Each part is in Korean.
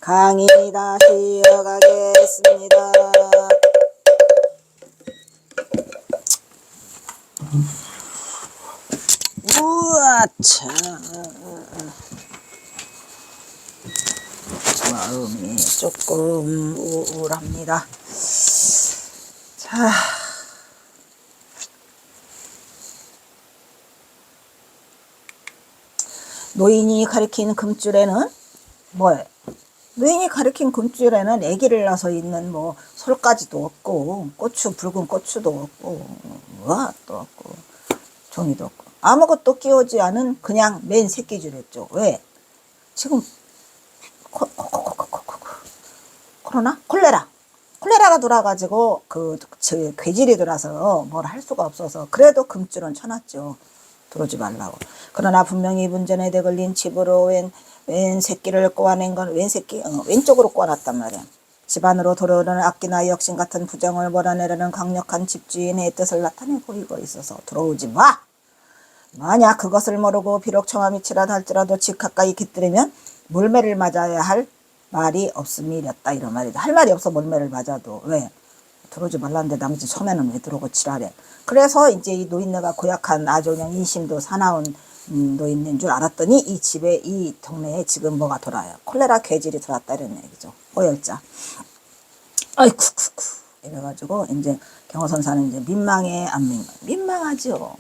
강의 다시 이어가겠습니다. 우와차 마음이 조금 우울합니다. 자, 노인이 가리킨 금줄에는 뭐예요? 노인이 가리킨 금줄에는 아기를 낳아서 있는 뭐 솔가지도 없고 고추 붉은 고추도 없고 또 없고 종이도 없고 아무것도 끼우지 않은 그냥 맨 새끼줄했죠. 왜? 지금 콜레라가 돌아가지고 괴질이 돌아서 뭘 할 수가 없어서 그래도 금줄은 쳐놨죠. 들어오지 말라고. 그러나 분명히 문전에 대걸린 집으로 웬 새끼를 꼬아낸 건 왼쪽으로 꼬아놨단 말이야. 집안으로 들어오는 악기나 역신 같은 부정을 몰아내려는 강력한 집주인의 뜻을 나타내 보이고 있어서 들어오지 마! 만약 그것을 모르고 비록 청아미치라 할지라도 집 가까이 깃들이면 몰매를 맞아야 할 말이 없음이랬다 이런 말이다. 할 말이 없어 몰매를 맞아도. 왜? 들어오지 말라는데 남의 집 처음에는 왜 들어오고 지랄해. 그래서 이제 이 노인네가 고약한 아주 그냥 인심도 사나운 노인네인 줄 알았더니 이 집에 이 동네에 지금 뭐가 돌아요. 콜레라 괴질이 돌았다 이런 얘기죠. 호열자. 아이쿠 쿠쿠 이래가지고 이제 경호선사는 이제 민망해 안 민망하죠.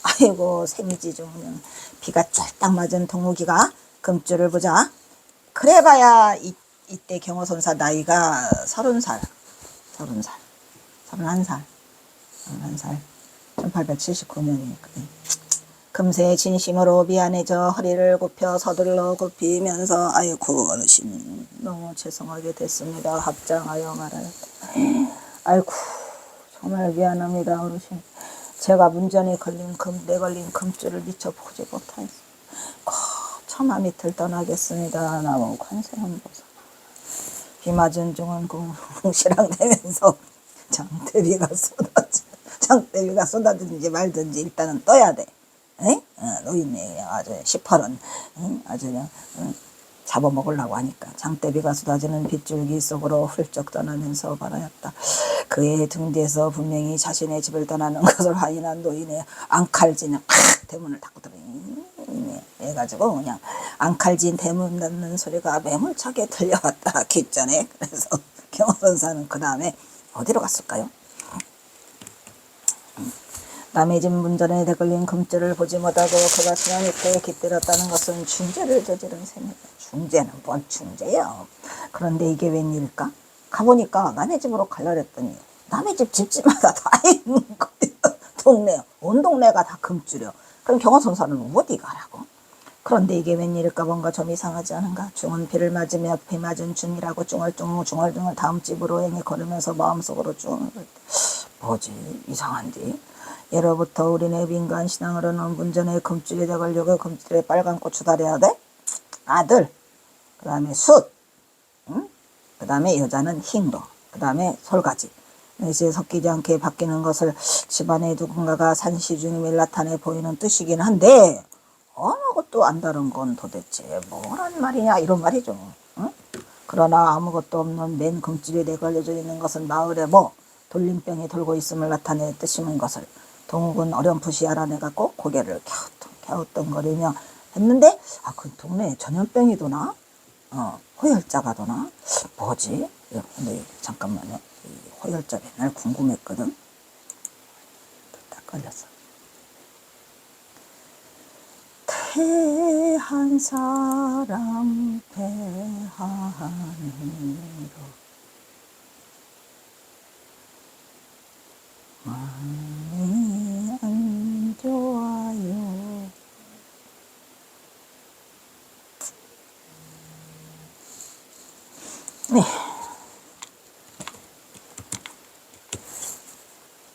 아이고 생이지 좀 그냥 비가 쫄딱 맞은 동무기가 금줄을 보자. 그래봐야 이때 경호선사 나이가 30살 1879년이니까 금세 진심으로 미안해져 허리를 굽혀 서둘러 굽히면서 아이고 어르신 너무 죄송하게 됐습니다. 합장하여 말하였다. 아이고 정말 미안합니다 어르신. 제가 문전에 내걸린 금줄을 미처 보지 못하였습니다. 처마 밑을 떠나겠습니다. 나무 관세음보사. 비 맞은 종은 궁시렁대면서 장대비가 쏟아지든지 말든지 일단은 떠야 돼. 노인네 아주 시퍼런 아주 그냥 잡아먹으려고 하니까 장대비가 쏟아지는 빗줄기 속으로 훌쩍 떠나면서 말하였다. 그의 등 뒤에서 분명히 자신의 집을 떠나는 것을 확인한 노인의 앙칼지는 대문을 닫고 들어니 해가지고 그냥 앙칼진 대문 닫는 소리가 매몰차게 들려왔다 귓전에. 그래서 경호선사는 그 다음에 어디로 갔을까요? 남의 집 문전에 대걸린 금줄을 보지 못하고 그가 수면 밑에 깃들었다는 것은 중죄를 저지른 셈이다. 중죄는 뭔 중죄요. 그런데 이게 웬일일까? 가보니까 남의 집으로 가려 했더니 남의 집집마다 다 있는 거예요. 동네 온 동네가 다 금줄이요. 그럼 경호선사는 어디 가라고? 그런데 이게 웬일일까? 뭔가 좀 이상하지 않은가? 중은 비를 맞으며 비 맞은 중이라고 중얼중얼 다음 집으로 행해 걸으면서 마음속으로 뭐지 이상한데? 예로부터 우리네 민간 신앙으로는 문전에 금줄에 대걸려고 금줄에 빨간 고추 달아야 돼? 아들. 그 다음에 숯. 그 다음에 여자는 흰거. 그 다음에 솔가지. 이제 섞이지 않게 바뀌는 것을 집안에 누군가가 산시중임을 나타내 보이는 뜻이긴 한데 아무것도 안 다른 건 도대체 뭐란 말이냐 이런 말이죠. 그러나 아무것도 없는 맨 금줄에 내걸려져 있는 것은 마을에 돌림병이 돌고 있음을 나타내 뜻이는 것을 동욱은 어렴풋이 알아내갖고 고개를 갸우뚱거리며 했는데 그 동네에 전염병이 도나? 호열자가 도나? 뭐지? 근데 잠깐만요. 호열자 맨날 궁금했거든. 딱 걸렸어. 태한 사람 배하늘로 마음이 안 좋아요. 네.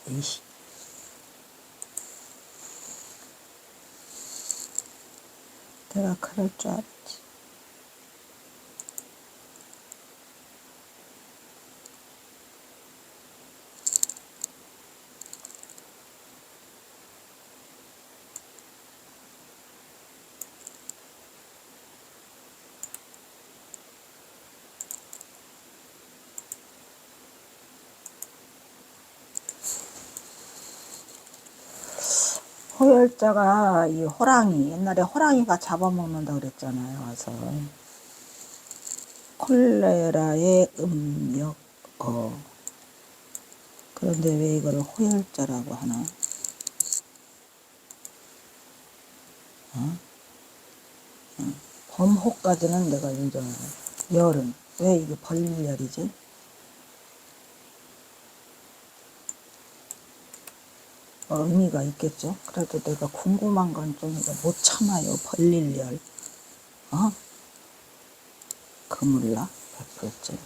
이씨. 내가 그럴 줄 알았지. 호열자가 이 호랑이, 옛날에 호랑이가 잡아먹는다 그랬잖아요. 와서 콜레라의 음력 그런데 왜 이거를 호열자라고 하나? 범호까지는 내가 인정해요. 열은 왜 이게 벌릴열이지? 의미가 있겠죠. 그래도 내가 궁금한 건 좀 못 참아요. 벌릴열. 그물라 100%.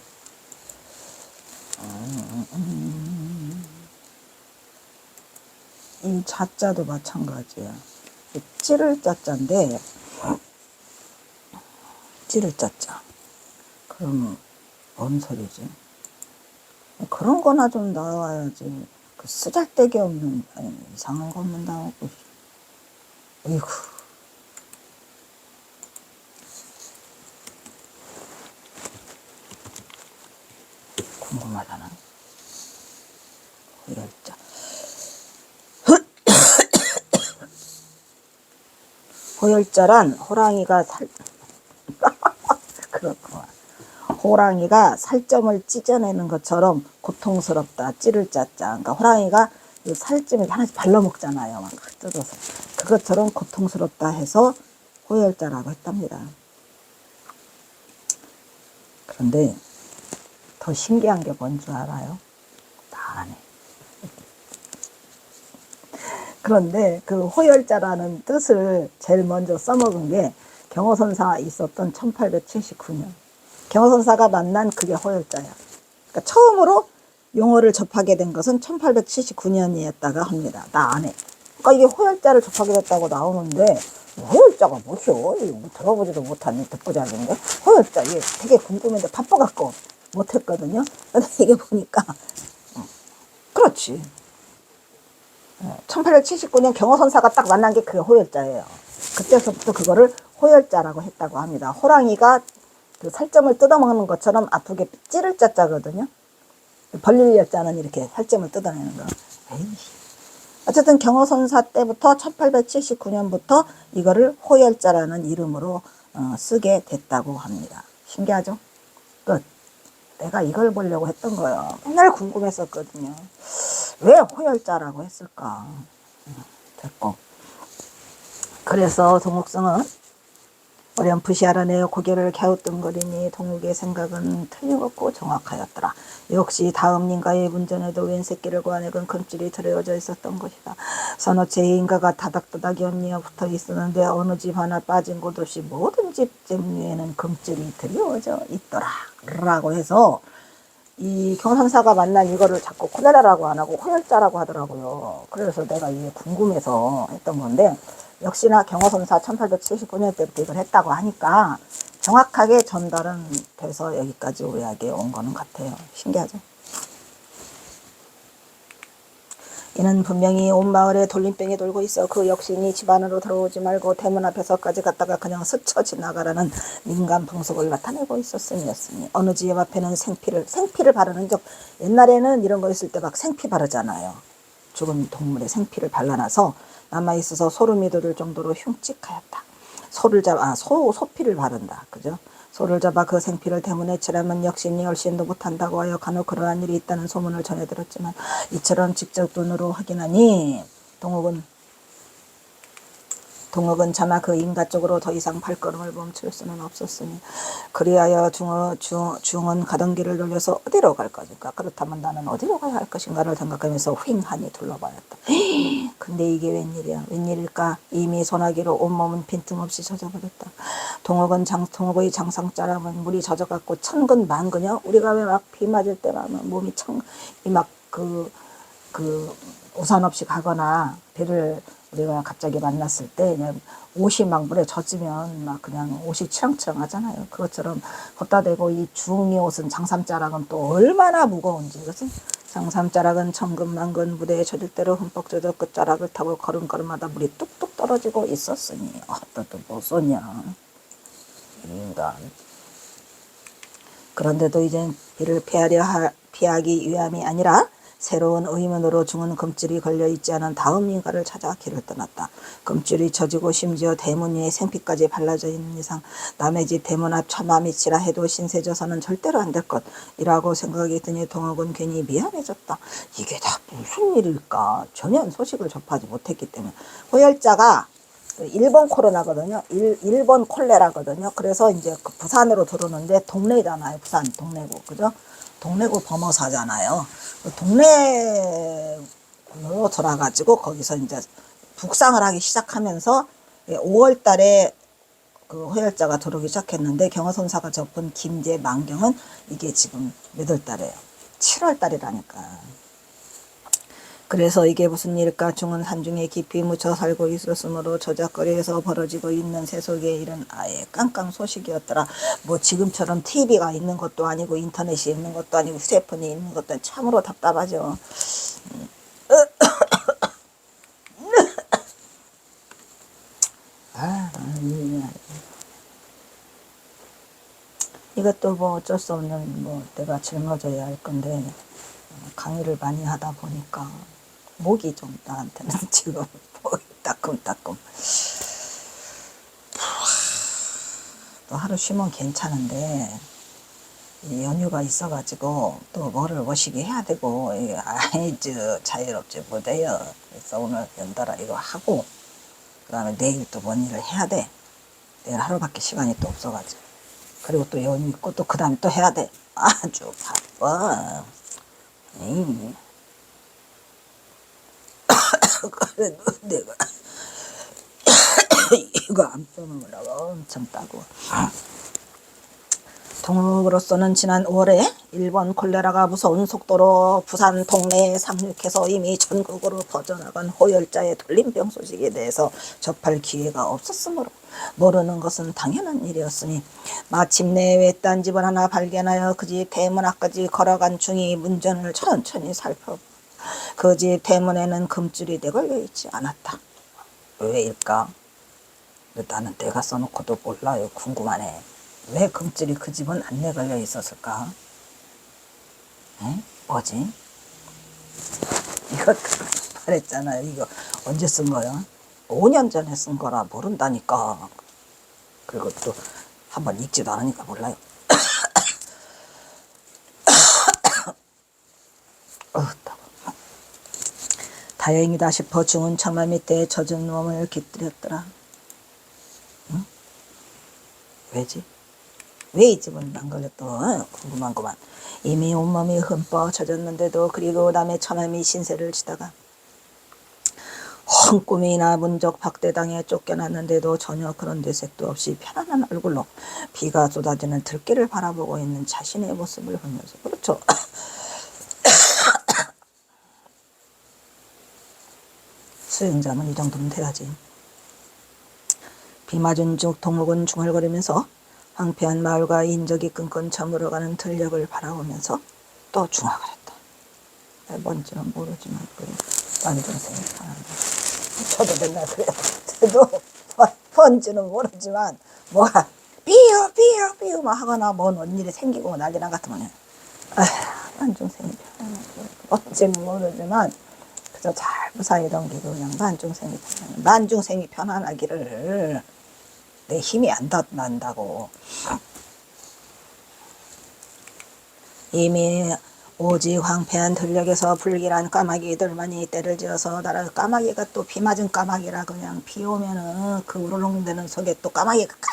이 자자도 마찬가지야. 찌를 자자인데 찌를 자자. 그럼 뭔 소리지? 그런 거나 좀 나와야지. 그 쓰잘데기 없는 이상한 것만 나오고. 어이구. 궁금하잖아. 호열자. 호열자란 호랑이가 그렇구만. 호랑이가 살점을 찢어내는 것처럼 고통스럽다. 찌를 짜짜. 그러니까 호랑이가 살점을 하나씩 발라먹잖아요. 막 뜯어서. 그것처럼 고통스럽다 해서 호열자라고 했답니다. 그런데 더 신기한 게 뭔 줄 알아요? 다 아네. 그런데 그 호열자라는 뜻을 제일 먼저 써먹은 게 경호선사 있었던 1879년. 경호선사가 만난 그게 호열자야. 그러니까 처음으로 용어를 접하게 된 것은 1879년이었다가 합니다. 나 안 해. 그러니까 이게 호열자를 접하게 됐다고 나오는데 호열자가 뭐시오? 뭐 들어보지도 못한 듣고 자는 거. 호열자 이게 되게 궁금했는데 바빠갖고 못했거든요. 근데 이게 보니까 그렇지. 1879년 경호선사가 딱 만난 게 그게 호열자예요. 그때서부터 그거를 호열자라고 했다고 합니다. 호랑이가 그 살점을 뜯어먹는 것처럼 아프게 찌를 자자거든요. 벌릴 열자는 이렇게 살점을 뜯어내는 거. 에이씨. 어쨌든 경호선사 때부터 1879년부터 이거를 호열자라는 이름으로 쓰게 됐다고 합니다. 신기하죠? 끝. 내가 이걸 보려고 했던 거예요. 맨날 궁금했었거든요. 왜 호열자라고 했을까? 됐고. 그래서 동욱성은 어렴풋이 알아내어 고개를 갸우뚱거리니 동욱의 생각은 틀림없고 정확하였더라. 역시 다음님과의 문전에도 웬 새끼를 구하내건 금줄이 들여져 있었던 것이다. 서너 채의 인가가 다닥다닥 연이어 붙어 있었는데 어느 집 하나 빠진 곳 없이 모든 집 쟁류에는 금줄이 들여져 있더라. 라고 해서 이 경선사가 만난 이거를 자꾸 콜레라라고 안 하고 호열자라고 하더라고요. 그래서 내가 이게 궁금해서 했던 건데 역시나 경호선사 1879년 때부터 이걸 했다고 하니까 정확하게 전달은 돼서 여기까지 우리에게 온 거는 같아요. 신기하죠? 이는 분명히 온 마을에 돌림병이 돌고 있어 그 역신이 집 안으로 들어오지 말고 대문 앞에서까지 갔다가 그냥 스쳐 지나가라는 민간 풍속을 나타내고 있었으니 어느 집 앞에는 생피를 바르는 적 옛날에는 이런 거 있을 때 막 생피 바르잖아요. 죽은 동물의 생피를 발라놔서 남아있어서 소름이 돋을 정도로 흉측하였다. 소피를 바른다. 그죠? 소를 잡아 그 생피를 대문에 칠하면 역신이 얼씬도 못한다고 하여 간혹 그러한 일이 있다는 소문을 전해 들었지만 이처럼 직접 눈으로 확인하니 동욱은 차마 그 인가 쪽으로 더 이상 발걸음을 멈출 수는 없었으니 그리하여 중은 가던 길을 돌려서 어디로 갈 것인가 그렇다면 나는 어디로 가야 할 것인가를 생각하면서 휑하니 둘러봐였다. 근데 이게 웬일이야? 웬일일까? 이미 소나기로 온몸은 빈틈없이 젖어버렸다. 동욱의 장상자람은 물이 젖어갖고 천근 만근이요? 우리가 왜 막 비 맞을 때만 몸이 우산 없이 가거나 비를 우리가 갑자기 만났을 때 그냥 옷이 막 물에 젖으면 막 그냥 옷이 치렁치렁 하잖아요. 그것처럼 걷다 대고 이 중이 옷은 장삼자락은 또 얼마나 무거운지. 그치? 장삼자락은 천근만근 무대에 젖을 대로 흠뻑 젖어 끝자락을 타고 걸음걸음마다 물이 뚝뚝 떨어지고 있었으니 또 뭐 쏘냐 인간. 그런데도 이젠 비를 피하기 위함이 아니라 새로운 의문으로 중은 금줄이 걸려있지 않은 다음 인가를 찾아 길을 떠났다. 금줄이 젖이고 심지어 대문 위에 생피까지 발라져 있는 이상 남의 집 대문 앞 처마밑이라 해도 신세져서는 절대로 안 될 것이라고 생각이 드니 동혁은 괜히 미안해졌다. 이게 다 무슨 일일까? 전혀 소식을 접하지 못했기 때문에. 호열자가 일본 코로나거든요. 일본 콜레라거든요. 그래서 이제 그 부산으로 들어오는데 동네잖아요. 부산 동래구, 그죠? 동래구 범어사잖아요. 그 동래구로 돌아가지고 거기서 이제 북상을 하기 시작하면서 5월 달에 그 호열자가 들어오기 시작했는데 경허선사가 접은 김제 만경은 이게 지금 몇 월 달이에요? 7월 달이라니까. 그래서 이게 무슨 일일까? 중은 산중에 깊이 묻혀 살고 있었으므로 저작거리에서 벌어지고 있는 세속의 일은 아예 깡깡 소식이었더라. 뭐 지금처럼 TV가 있는 것도 아니고 인터넷이 있는 것도 아니고 휴대폰이 있는 것도 아니고 참으로 답답하죠. 이것도 뭐 어쩔 수 없는 뭐 내가 짊어져야 할 건데 강의를 많이 하다 보니까 목이 좀 나한테는 지금 목이 따끔따끔. 또 하루 쉬면 괜찮은데 연휴가 있어가지고 또 뭐를 머시기 해야 되고 자유롭지 못해요. 그래서 오늘 연달아 이거 하고 그 다음에 내일 또 뭔 일을 해야 돼. 내일 하루밖에 시간이 또 없어가지고. 그리고 또 연휴 있고 또 그 다음에 또 해야 돼. 아주 바빠. 그래도 내가 이거 안 빼먹으려고 엄청 따고. 동욱으로서는 지난 5월에 일본 콜레라가 무서운 속도로 부산 동네에 상륙해서 이미 전국으로 퍼져나간 호열자의 돌림병 소식에 대해서 접할 기회가 없었으므로 모르는 것은 당연한 일이었으니 마침내 외딴 집을 하나 발견하여 그 집 대문 앞까지 걸어간 중이 문전을 천천히 살펴 그 집 대문에는 금줄이 내걸려 있지 않았다. 왜일까? 나는 내가 써놓고도 몰라요. 궁금하네. 왜 금줄이 그 집은 안 내걸려 있었을까? 에? 뭐지? 이거 말했잖아요. 이거 언제 쓴 거야? 5년 전에 쓴 거라 모른다니까. 그리고 또 한번 읽지도 않으니까 몰라요. 다행이다 싶어 중은 처마 밑에 젖은 몸을 깃들였더라. 응? 왜지? 왜 이 집은 안 걸렸어? 궁금한구만. 이미 온몸이 흠뻑 젖었는데도 그리고 남의 처마미 신세를 지다가 헛꿈이나 문적 박대당에 쫓겨났는데도 전혀 그런 대색도 없이 편안한 얼굴로 비가 쏟아지는 들길을 바라보고 있는 자신의 모습을 보면서 그렇죠. 수행자면 이 정도면 돼야지. 비 맞은 중 동욱은 중얼거리면서 황폐한 마을과 인적이 끈끈 저물어가는 들녘을 바라보면서 또 중얼거렸다. 뭔지는 모르지만 난중생이 편한다. 저도 맨날 그래요. 저도 뭔지는 모르지만 뭐가 삐요 막 하거나 뭔 일이 생기고 난리나 같으면 난중생이 편하다. 뭔지는 모르지만 그저 잘 무사히 넘기고 그냥 난중생이 편안하기를 내 힘이 안 난다고. 이미 오직 황폐한 들녘에서 불길한 까마귀들만이 때를 지어서 나라 까마귀가 또 비 맞은 까마귀라 그냥 비 오면은 그 우르릉대는 속에 또 까마귀가 깍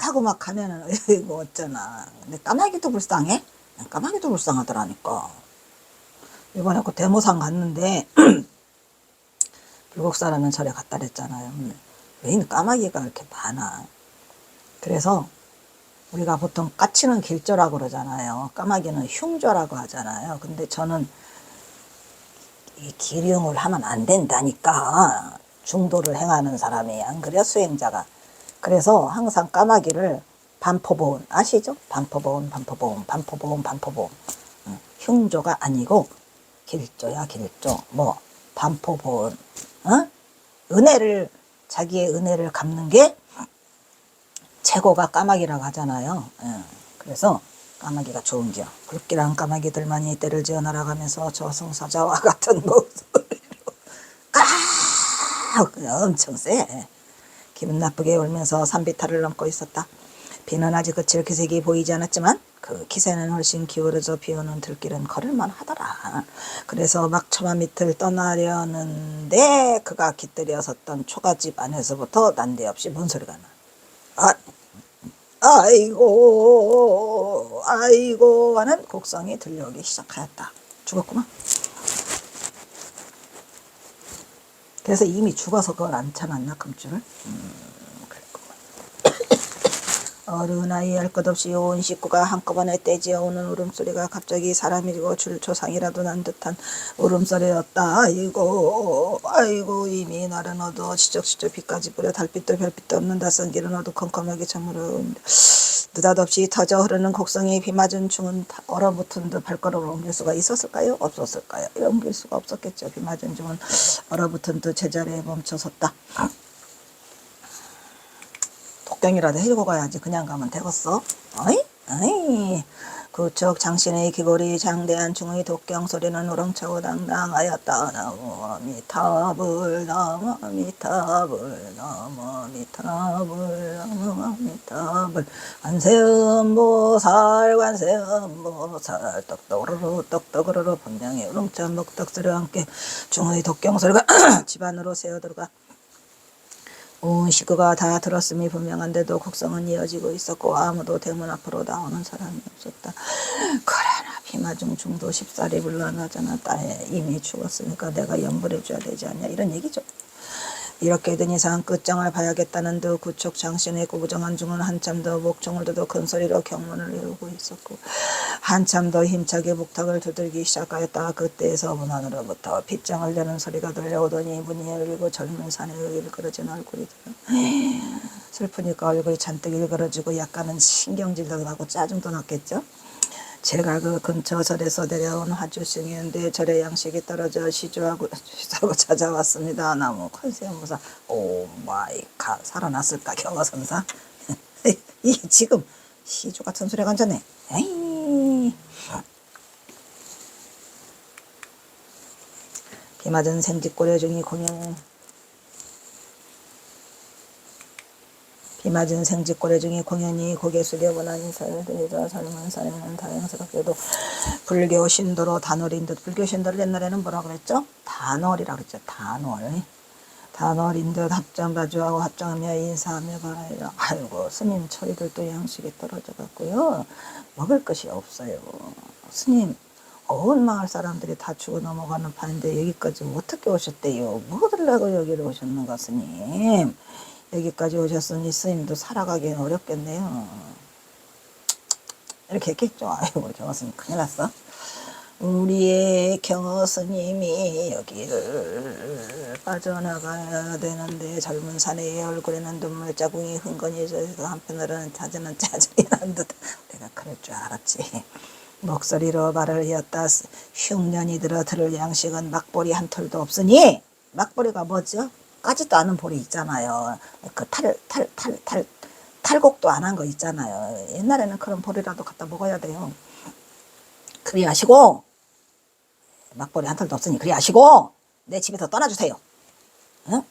하고 막 가면은 이거 어쩌나. 근데 까마귀도 불쌍해? 까마귀도 불쌍하더라니까. 이번에 그 대모산 갔는데 불국 사람은 절에 갔다 그랬잖아요. 왜 까마귀가 이렇게 많아. 그래서 우리가 보통 까치는 길조라고 그러잖아요. 까마귀는 흉조라고 하잖아요. 근데 저는 이 기륭을 하면 안 된다니까. 중도를 행하는 사람이 안 그래요? 수행자가. 그래서 항상 까마귀를 반포보온 아시죠? 반포보온 흉조가 아니고 길조야 길조. 뭐 반포보온 은혜를 자기의 은혜를 갚는 게 최고가 까마귀라고 하잖아요. 그래서 까마귀가 좋은겨. 불길한 까마귀들만이 때를 지어 날아가면서 저승사자와 같은 목소리로 엄청 세. 기분 나쁘게 울면서 산비탈을 넘고 있었다. 비는 아직 그칠 기색이 보이지 않았지만 그 기세는 훨씬 기울어져 비오는 들길은 걸을만 하더라. 그래서 막 처마 밑을 떠나려는데 그가 깃들여 섰던 초가집 안에서부터 난데없이 뭔 소리가 나. 아이고 아이고 하는 곡성이 들려오기 시작하였다. 죽었구만. 그래서 이미 죽어서 그걸 안 참았나 금줄을? 그랬구만. 어른아이 할 것 없이 온 식구가 한꺼번에 떼지어오는 울음소리가 갑자기 사람이고 줄초상이라도 난 듯한 울음소리였다. 아이고 아이고 이미 날은 어두워 지적지적 빛까지 뿌려 달빛도 별빛도 없는 낯선 길은 어두컴컴하게 저물어온다. 느닷없이 터져 흐르는 곡성이 비 맞은 중은 얼어붙은 듯 발걸음을 옮길 수가 있었을까요? 없었을까요? 옮길 수가 없었겠죠. 비 맞은 중은 얼어붙은 듯 제자리에 멈춰섰다. 독경이라도 해주고 가야지. 그냥 가면 되겠어? 어이? 그쪽 장신의 귀걸이 장대한 중의 독경 소리는 우렁차고 당당하였다. 나무아미타불 나무아미타불 나무아미타불 나무아미타불 관세음보살 관세음보살 떡떡으로로 떡떡으로로 분명히 우렁찬 먹떡소리와 함께 중의 독경 소리가 집 안으로 새어들어가 온 식구가 다 들었음이 분명한데도 곡성은 이어지고 있었고 아무도 대문 앞으로 나오는 사람이 없었다. 그러나 비마중 중도 십살이 물러나잖아. 딸에 이미 죽었으니까 내가 연불해줘야 되지 않냐 이런 얘기죠. 이렇게 된 이상 끝장을 봐야겠다는 듯 구촉 장신의 고부정한 중은 한참 더 목청을 두고 큰 소리로 경문을 이루고 있었고 한참 더 힘차게 목탁을 두들기 시작하였다. 그때에서 문 안으로부터 빗장을 내는 소리가 들려오더니 문이 열리고 젊은 사내의 일그러진 얼굴이 들어. 슬프니까 얼굴이 잔뜩 일그러지고 약간은 신경질도 나고 짜증도 났겠죠. 제가 그 근처 절에서 내려온 화주승이었는데 절의 양식이 떨어져 시주하고 찾아왔습니다. 나무 관세음보살. 오 마이 갓. 살아났을까 경어선사. 이 지금 시주 같은 소리가 앉았네. 에이. 비 맞은 생직고려 중이 공연 비 맞은 생직고래 중에 공연히 고개 숙여보나 인사를 드리자 젊은 사내는 다행스럽게도 불교 신도로 단월인 듯. 불교 신도를 옛날에는 뭐라 그랬죠? 단월이라고 그랬죠. 단월인 듯 합장바주하고 합장하며 인사하며 바라이라. 아이고 스님 저희들도 양식이 떨어져 갔고요. 먹을 것이 없어요. 스님 온 마을 사람들이 다 죽어 넘어가는 판인데 여기까지 어떻게 오셨대요? 뭐 들라고 여기를 오셨는가 스님? 여기까지 오셨으니 스님도 살아가기는 어렵겠네요. 이렇게 했겠죠. 아이고 경어스님 큰일 났어. 우리의 경어스님이 여기를 빠져나가야 되는데 젊은 사내의 얼굴에는 눈물 자국이 흥건해져서 한편으로는 짜증은 짜증이 난 듯. 내가 그럴 줄 알았지. 목소리로 말을 이었다. 흉년이 들어 들을 양식은 막보리 한 톨도 없으니. 막보리가 뭐죠? 까지도 않은 볼이 있잖아요. 그 탈곡도 안 한 거 있잖아요. 옛날에는 그런 볼이라도 갖다 먹어야 돼요. 그리 하시고 막볼이 한 털도 없으니 그리 하시고 내 집에서 떠나주세요.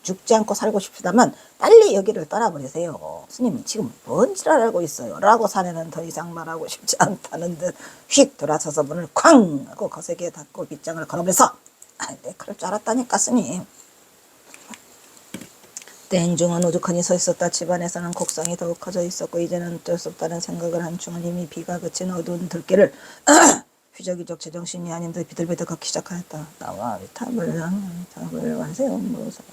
죽지 않고 살고 싶다면 빨리 여기를 떠나버리세요. 스님 지금 뭔 지랄 알고 있어요? 라고 사내는 더 이상 말하고 싶지 않다는 듯 휙 돌아서서 문을 쾅 하고 거세게 닫고 빗장을 걸어버려서 네 그럴 줄 알았다니까 스님. 땡중은 우두커니 서 있었다. 집안에서는 곡성이 더욱 커져 있었고 이제는 어쩔 수 없다는 생각을 한 중은 이미 비가 그친 어두운 들길을 휘적휘적 제정신이 아닌 듯 비틀비틀 걷기 시작하였다. 나와 탑을 관세음보살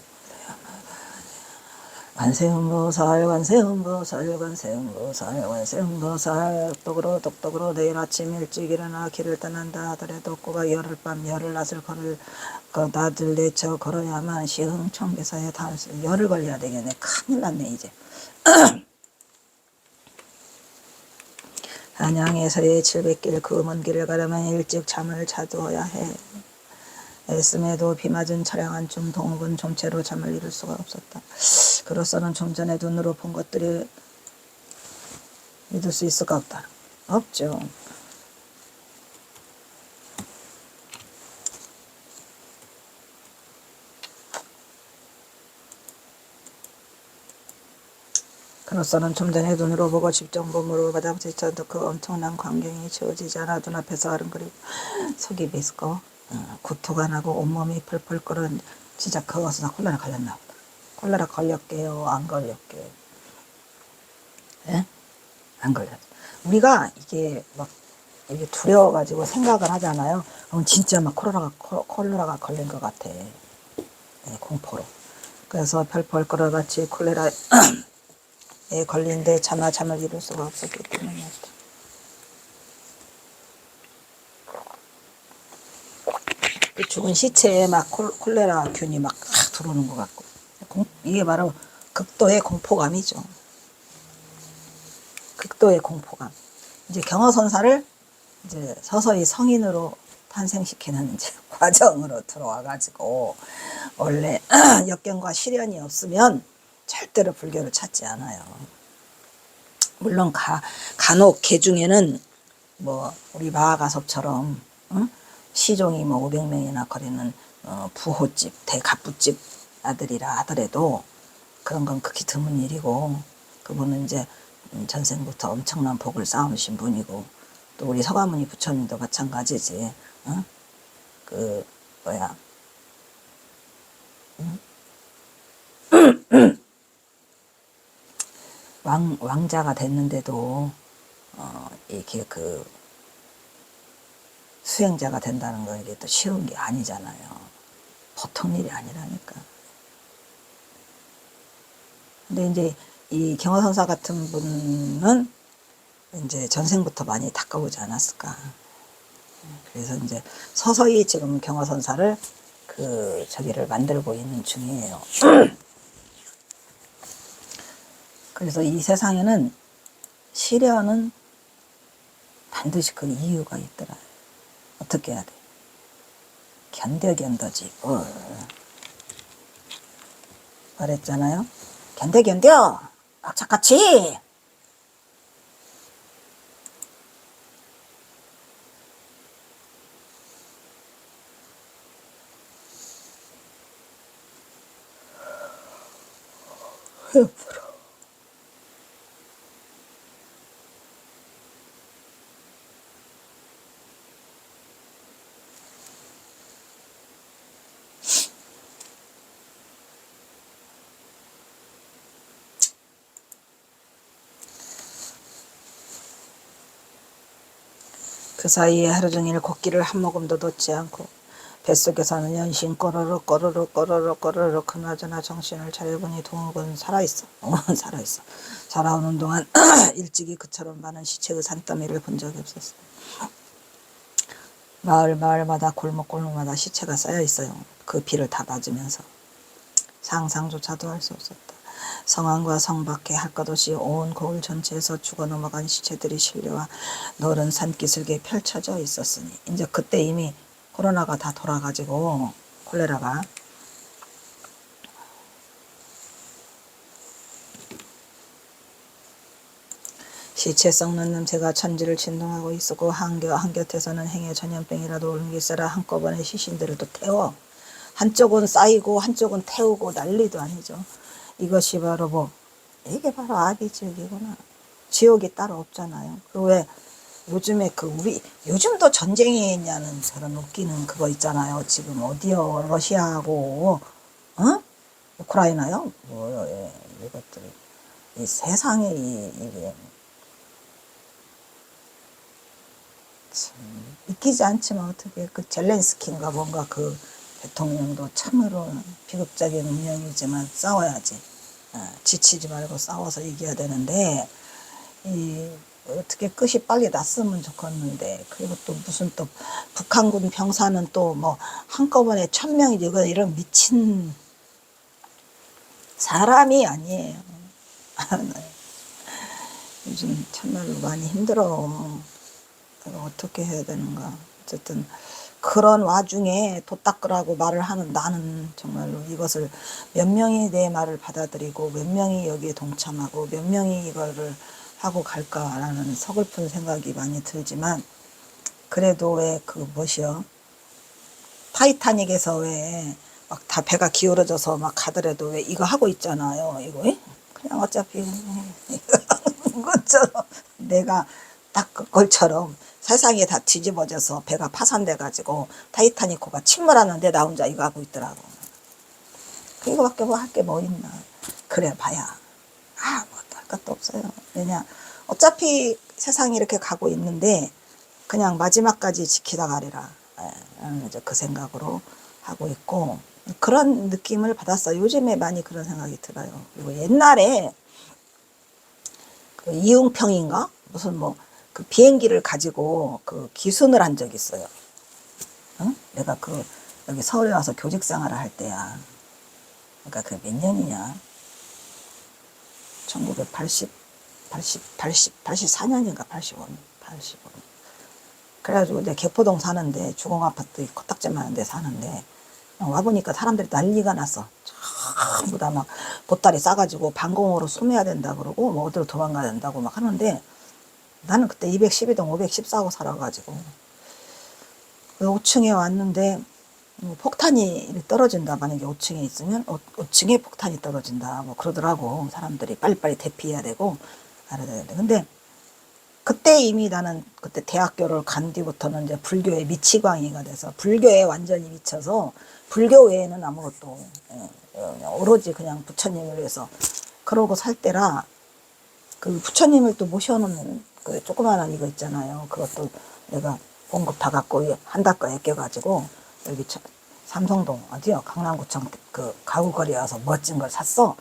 관세음보살 관세음보살 관세음보살 관세음보살 똑똑으로 내일 아침 일찍 일어나 길을 떠난다 하더라도 꼬가 열흘밤 열흘낮을 다들 내쳐 걸어야만 시흥청계사에 닿을 수 열흘 걸려야 되겠네. 큰일 났네 이제. 한양에서의 700길 그 먼 길을 가려면 일찍 잠을 자두어야 해. 애씀에도 비 맞은 처량한 중 동욱은 좀채로 잠을 이룰 수가 없었다. 그로서는 좀 전에 눈으로 본 것들이 믿을 수 있을까 없다. 없죠. 그로서는 좀 전에 눈으로 보고 직접 몸으로 받아보지쳐도 그 엄청난 광경이 지워지지 않아 눈앞에서 아른거리고 속이 메스고 구토가 나고 온몸이 펄펄 끓은 진짜 그것은 콜레라 걸렸나 보다. 콜레라 걸렸게요? 안 걸렸게요? 예? 안 걸렸어. 우리가 이게 막 이게 두려워가지고 생각을 하잖아요. 그럼 진짜 막 콜레라가 걸린 것 같아. 네, 공포로. 그래서 펄펄 끓어같이 콜레라에 걸린데 차마 잠을 이룰 수가 없었기 때문이었다. 그 죽은 시체에 막 콜레라 균이 막 들어오는 것 같고. 이게 바로 극도의 공포감이죠. 극도의 공포감. 이제 경허선사를 이제 서서히 성인으로 탄생시키는 이제 과정으로 들어와가지고, 원래 역경과 시련이 없으면 절대로 불교를 찾지 않아요. 물론 간혹 개 중에는 뭐 우리 마하가섭처럼 시종이 뭐 500명이나 거리는 부호집, 대갑부집 아들이라 하더라도 그런 건 극히 드문 일이고, 그분은 이제 전생부터 엄청난 복을 쌓으신 분이고, 또 우리 서가모니 부처님도 마찬가지지. 그 뭐야 왕자가 됐는데도 이렇게 그 수행자가 된다는 거 이게 또 쉬운 게 아니잖아요. 보통 일이 아니라니까. 근데 이제 이 경허선사 같은 분은 이제 전생부터 많이 닦아오지 않았을까. 그래서 이제 서서히 지금 경허선사를 저기를 만들고 있는 중이에요. 그래서 이 세상에는 시련은 반드시 그 이유가 있더라. 어떻게 해야 돼? 견뎌지. 말했잖아요. 견뎌. 악착같이. 그 사이에 하루 종일 곡기를 한 모금도 놓지 않고 뱃속에서는 연신 꼬르륵 그나저나 정신을 차려보니 동욱은 살아있어. 살아있어. 살아오는 동안 일찍이 그처럼 많은 시체의 산더미를 본 적이 없었어. 마을마다 골목마다 시체가 쌓여 있어요. 그 피를 다 맞으면서. 상상조차도 할 수 없었다. 성안과 성 밖에 할 것 없이 온 거울 전체에서 죽어 넘어간 시체들이 실려와 노른 산기슭에 펼쳐져 있었으니, 이제 그때 이미 코로나가 다 돌아가지고, 콜레라가. 시체 썩는 냄새가 천지를 진동하고 있었고, 한곁에서는 행여 전염병이라도 옮기세라 한꺼번에 시신들을 또 태워. 한쪽은 쌓이고 한쪽은 태우고 난리도 아니죠. 이것이 바로 이게 바로 아비지옥이구나. 지옥이 따로 없잖아요. 그 왜 요즘에 요즘도 전쟁이 있냐는 저런 웃기는 그거 있잖아요. 지금 어디요? 러시아하고 우크라이나요? 뭐요? 이것들이 이 세상에 이게 참 믿기지 않지만, 어떻게 그 젤렌스키인가 뭔가 그 대통령도 참으로 비극적인 운명이지만 싸워야지. 지치지 말고 싸워서 이겨야 되는데, 어떻게 끝이 빨리 났으면 좋겠는데, 그리고 또 무슨 또 북한군 병사는 또 뭐 한꺼번에 1000명이 이런 미친 사람이 아니에요. 요즘 참말로 많이 힘들어. 내가 어떻게 해야 되는가. 어쨌든 그런 와중에 도 닦으라고 말을 하는 나는 정말로 이것을 몇 명이 내 말을 받아들이고 몇 명이 여기에 동참하고 몇 명이 이거를 하고 갈까라는 서글픈 생각이 많이 들지만, 그래도 왜 타이타닉에서 왜 막 다 배가 기울어져서 막 가더라도 왜 이거 하고 있잖아요. 이거 그냥 어차피 그것처럼 내가 딱 그걸처럼 세상이 다 뒤집어져서 배가 파산돼 가지고 타이타닉호가 침몰하는데 나 혼자 이거 하고 있더라고. 이거밖에 뭐 할 게 뭐 있나. 그래 봐야 뭐 할 것도 없어요. 왜냐 어차피 세상이 이렇게 가고 있는데 그냥 마지막까지 지키다 가리라. 나는 이제 그 생각으로 하고 있고 그런 느낌을 받았어요. 요즘에 많이 그런 생각이 들어요. 그리고 옛날에 그 이웅평인가 무슨 뭐 그 비행기를 가지고 그 기순을 한 적이 있어요. 응? 내가 그 여기 서울에 와서 교직 생활을 할 때야. 그러니까 그 몇 년이냐? 1980, 84년인가 85년, 85년. 그래가지고 내가 개포동 사는데 주공아파트 코딱지 많은 데 사는데 와보니까 사람들이 난리가 났어. 전부 다 막 보따리 싸가지고 방공호로 숨어야 된다 그러고 뭐 어디로 도망가야 된다고 막 하는데 나는 그때 212동 514호 살아가지고 5층에 왔는데 뭐 폭탄이 떨어진다. 만약에 5층에 있으면 5층에 폭탄이 떨어진다. 뭐 그러더라고. 사람들이 빨리빨리 대피해야 되고 알아야 되는데. 근데 그때 이미 나는 그때 대학교를 간 뒤부터는 이제 불교에 미치광이가 돼서 불교에 완전히 미쳐서 불교 외에는 아무것도 오로지 그냥 부처님을 위해서 그러고 살 때라 그 부처님을 또 모셔놓는 그 조그마한 이거 있잖아요. 그것도 내가 봉급 다 갖고 한달거에 껴가지고 여기 삼성동 어디요? 강남구청 그 가구거리에 와서 멋진 걸 샀어.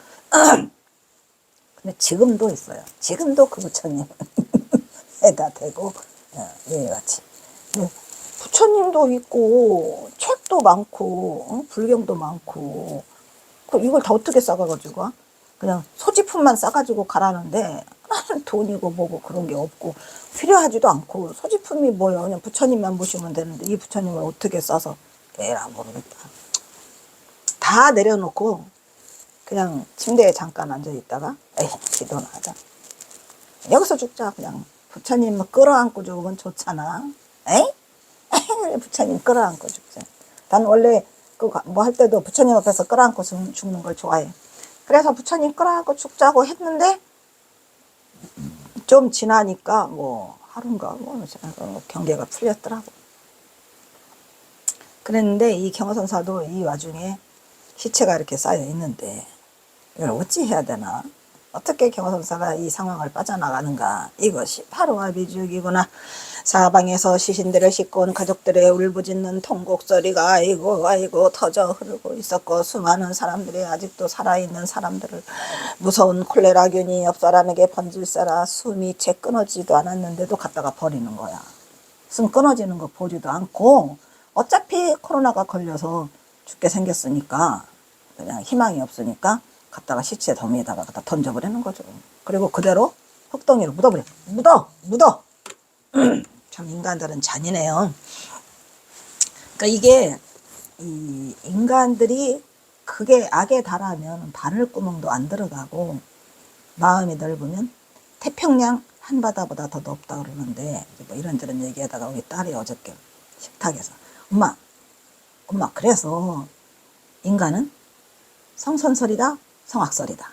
근데 지금도 있어요. 지금도 그 부처님 에다 대고 예같이 부처님도 있고 책도 많고 불경도 많고 이걸 다 어떻게 싸가지고 그냥 소지품만 싸가지고 가라는데 돈이고 뭐고 그런 게 없고 필요하지도 않고 소지품이 뭐야 그냥 부처님만 모시면 되는데 이 부처님을 어떻게 싸서 에라 모르겠다. 다 내려놓고 그냥 침대에 잠깐 앉아 있다가 에이 기도나 하자. 여기서 죽자. 그냥 부처님 끌어안고 죽으면 좋잖아. 에이? 부처님 끌어안고 죽자. 난 원래 그 뭐 할 때도 부처님 앞에서 끌어안고 죽는 걸 좋아해. 그래서 부처님 끌어안고 죽자고 했는데 좀 지나니까 뭐 하루인가 뭐 경계가 풀렸더라고. 그랬는데 이 경허선사도 이 와중에 시체가 이렇게 쌓여 있는데 이걸 어찌 해야 되나? 어떻게 경허선사가 이 상황을 빠져나가는가? 이것이 바로 아비주기구나. 사방에서 시신들을 싣고 온 가족들의 울부짖는 통곡소리가 아이고 터져 흐르고 있었고 수많은 사람들이 아직도 살아있는 사람들을 무서운 콜레라균이 옆 사람에게 번질세라 숨이 채 끊어지도 않았는데도 갖다가 버리는 거야. 숨 끊어지는 거 보지도 않고 어차피 코로나가 걸려서 죽게 생겼으니까 그냥 희망이 없으니까 갖다가 시체 더미에다가 갖다 던져버리는 거죠. 그리고 그대로 흙덩이로 묻어버려. 묻어. 참 인간들은 잔인해요. 그러니까 이게 이 인간들이 그게 악에 달하면 바늘구멍도 안 들어가고 마음이 넓으면 태평양 한바다보다 더 높다 그러는데 뭐 이런저런 얘기하다가 우리 딸이 어저께 식탁에서 엄마 그래서 인간은 성선설이다 성악설이다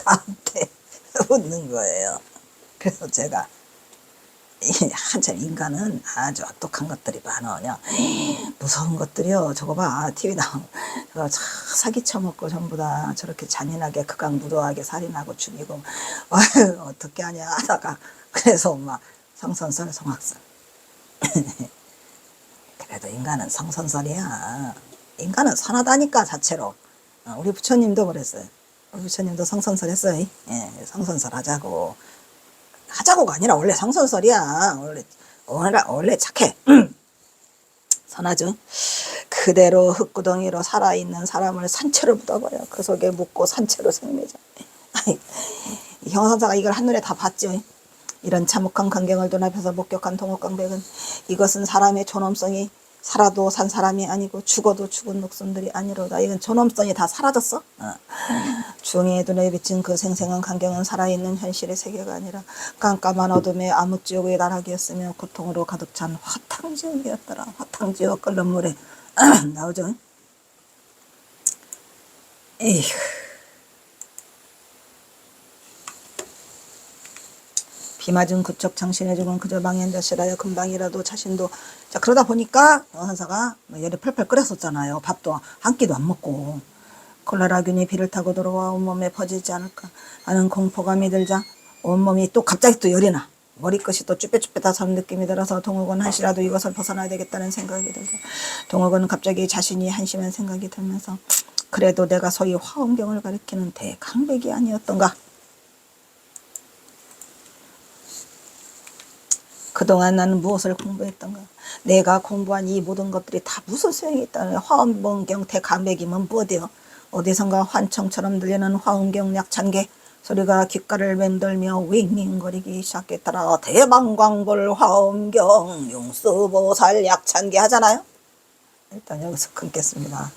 나한테 웃는 거예요. 그래서 제가 한참 인간은 아주 악독한 것들이 많아. 그냥 무서운 것들이요. 저거 봐. TV 나오면 사기 쳐먹고 전부 다 저렇게 잔인하게 극악무도하게 살인하고 죽이고 아유 어떻게 하냐 하다가 그래서 엄마 성선설 성악설 그래도 인간은 성선설이야. 인간은 선하다니까 자체로. 우리 부처님도 그랬어요. 우리 부처님도 성선설 했어요. 예, 성선설 하자고가 아니라 원래 성선설이야. 원래 착해. 선하죠. 그대로 흙구덩이로 살아있는 사람을 산채로 묻어버려. 그 속에 묻고 산채로 생매자. 형선사가 이걸 한눈에 다 봤죠. 이런 참혹한 광경을 눈앞에서 목격한 동옥강백은 이것은 사람의 존엄성이 살아도 산 사람이 아니고 죽어도 죽은 목숨들이 아니로다. 이건 존엄성이 다 사라졌어. 중의 눈에 비친 그 생생한 광경은 살아있는 현실의 세계가 아니라 깜깜한 어둠의 암흑지옥의 나락이었으며 고통으로 가득 찬 화탕지옥이었더라. 화탕지옥 끓는 물에 나오죠. 에휴. 기맞은 구척 장신의 죽은 그저 망연자실하여 금방이라도 자신도. 자, 그러다 보니까 영환사가 열이 펄펄 끓였었잖아요. 밥도 한 끼도 안 먹고. 콜레라균이 비를 타고 들어와 온몸에 퍼지지 않을까 하는 공포감이 들자 온몸이 또 갑자기 또 열이 나. 머리끝이 또 쭈뼛쭈뼛하는 느낌이 들어서 동욱은 한시라도 이것을 벗어나야 되겠다는 생각이 들죠. 동욱은 갑자기 자신이 한심한 생각이 들면서 그래도 내가 소위 화엄경을 가리키는 대강백이 아니었던가. 그동안 나는 무엇을 공부했던가. 내가 공부한 이 모든 것들이 다 무슨 소용이 있다는 화엄경 대강백이면 뭐대요. 어디선가 환청처럼 들리는 화엄경 약찬계 소리가 귓가를 맴돌며 윙윙거리기 시작했더라. 대방광불 화엄경 용수보살 약찬계 하잖아요. 일단 여기서 끊겠습니다.